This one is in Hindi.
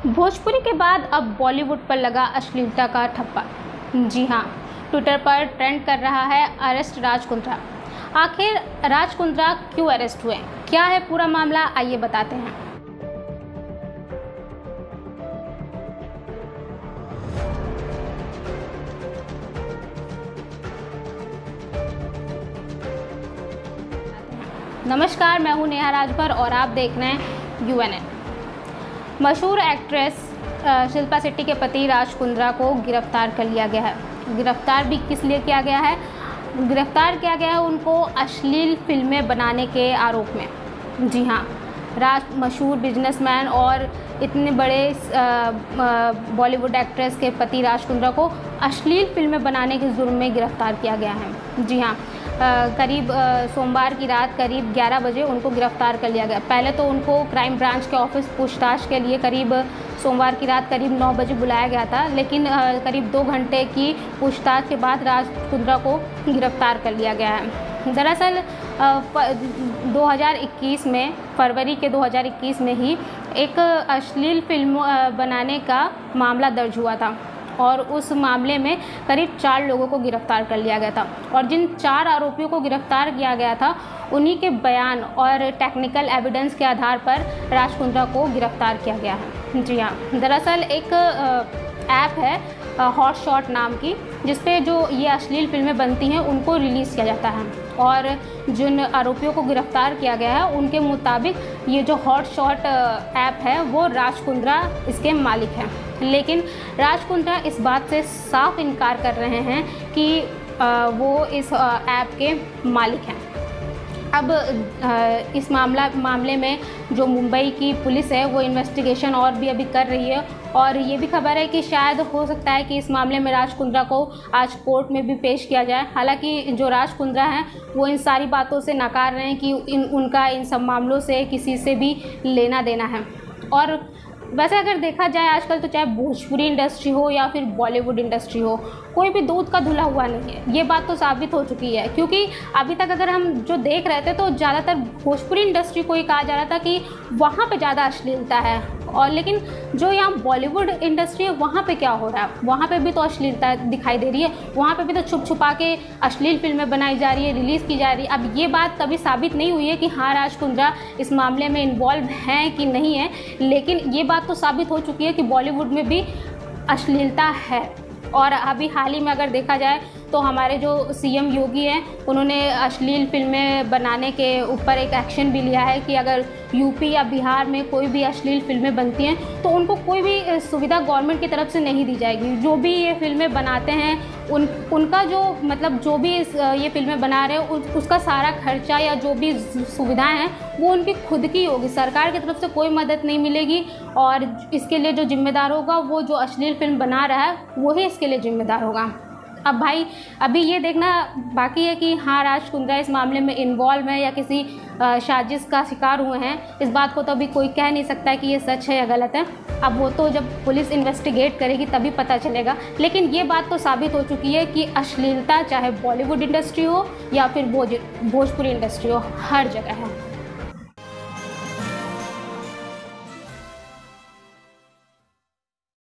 भोजपुरी के बाद अब बॉलीवुड पर लगा अश्लीलता का ठप्पा। जी हाँ, ट्विटर पर ट्रेंड कर रहा है अरेस्ट राज कुंद्रा। आखिर राज कुंद्रा क्यों अरेस्ट हुए, क्या है पूरा मामला, आइए बताते हैं। नमस्कार, मैं हूं नेहा राजभर और आप देख रहे हैं UNN। मशहूर एक्ट्रेस शिल्पा शेट्टी के पति राज कुंद्रा को गिरफ्तार कर लिया गया है। गिरफ्तार भी किस लिए किया गया है? गिरफ्तार किया गया है उनको अश्लील फिल्में बनाने के आरोप में। जी हाँ, मशहूर बिजनेसमैन और इतने बड़े बॉलीवुड एक्ट्रेस के पति राज कुंद्रा को अश्लील फिल्में बनाने के जुर्म में गिरफ्तार किया गया है। जी हाँ, करीब सोमवार की रात करीब 11 बजे उनको गिरफ्तार कर लिया गया। पहले तो उनको क्राइम ब्रांच के ऑफिस पूछताछ के लिए करीब सोमवार की रात करीब 9 बजे बुलाया गया था, लेकिन करीब 2 घंटे की पूछताछ के बाद राज कुंद्रा को गिरफ्तार कर लिया गया है। दरअसल 2021 में फरवरी के 2021 में ही एक अश्लील फिल्म बनाने का मामला दर्ज हुआ था और उस मामले में करीब 4 लोगों को गिरफ्तार कर लिया गया था और जिन 4 आरोपियों को गिरफ्तार किया गया था उन्हीं के बयान और टेक्निकल एविडेंस के आधार पर राज कुंद्रा को गिरफ्तार किया गया है। जी हाँ, दरअसल एक ऐप है हॉटशॉट नाम की, जिसपे जो ये अश्लील फिल्में बनती हैं उनको रिलीज़ किया जाता है और जिन आरोपियों को गिरफ्तार किया गया है उनके मुताबिक ये जो हॉटशॉट ऐप है वो राज कुंद्रा इसके मालिक हैं। लेकिन राज कुंद्रा इस बात से साफ इनकार कर रहे हैं कि वो इस ऐप के मालिक हैं। अब इस मामले में जो मुंबई की पुलिस है वो इन्वेस्टिगेशन और भी अभी कर रही है और ये भी खबर है कि शायद हो सकता है कि इस मामले में राज कुंद्रा को आज कोर्ट में भी पेश किया जाए। हालांकि जो राज कुंद्रा हैं वो इन सारी बातों से नकार रहे हैं कि उनका इन सब मामलों से किसी से भी लेना देना है। और वैसे अगर देखा जाए आजकल तो चाहे भोजपुरी इंडस्ट्री हो या फिर बॉलीवुड इंडस्ट्री हो, कोई भी दूध का धुला हुआ नहीं है। ये बात तो साबित हो चुकी है, क्योंकि अभी तक अगर हम जो देख रहे थे तो ज़्यादातर भोजपुरी इंडस्ट्री को ही कहा जा रहा था कि वहाँ पे ज़्यादा अश्लीलता है, और लेकिन जो यहाँ बॉलीवुड इंडस्ट्री है वहाँ पे क्या हो रहा है, वहाँ पे भी तो अश्लीलता दिखाई दे रही है। वहाँ पे भी तो छुप छुपा के अश्लील फिल्में बनाई जा रही है, रिलीज़ की जा रही है। अब ये बात कभी साबित नहीं हुई है कि हाँ राज कुंद्रा इस मामले में इन्वॉल्व हैं कि नहीं है, लेकिन ये बात तो साबित हो चुकी है कि बॉलीवुड में भी अश्लीलता है। और अभी हाल ही में अगर देखा जाए तो हमारे जो CM योगी हैं उन्होंने अश्लील फिल्में बनाने के ऊपर एक एक्शन भी लिया है कि अगर यूपी या बिहार में कोई भी अश्लील फिल्में बनती हैं तो उनको कोई भी सुविधा गवर्नमेंट की तरफ से नहीं दी जाएगी। जो भी ये फिल्में बनाते हैं उनका जो मतलब जो भी ये फिल्में बना रहे हैं उसका सारा खर्चा या जो भी सुविधाएं हैं वो उनकी खुद की होगी, सरकार की तरफ से कोई मदद नहीं मिलेगी। और इसके लिए जो जिम्मेदार होगा वो जो अश्लील फिल्म बना रहा है वही इसके लिए जिम्मेदार होगा। अब भाई अभी ये देखना बाकी है कि हाँ राज कुंद्रा इस मामले में इन्वॉल्व है या किसी साजिश का शिकार हुए हैं। इस बात को तो अभी कोई कह नहीं सकता है कि ये सच है या गलत है। अब वो तो जब पुलिस इन्वेस्टिगेट करेगी तभी पता चलेगा, लेकिन ये बात तो साबित हो चुकी है कि अश्लीलता चाहे बॉलीवुड इंडस्ट्री हो या फिर भोजपुरी इंडस्ट्री हो, हर जगह है।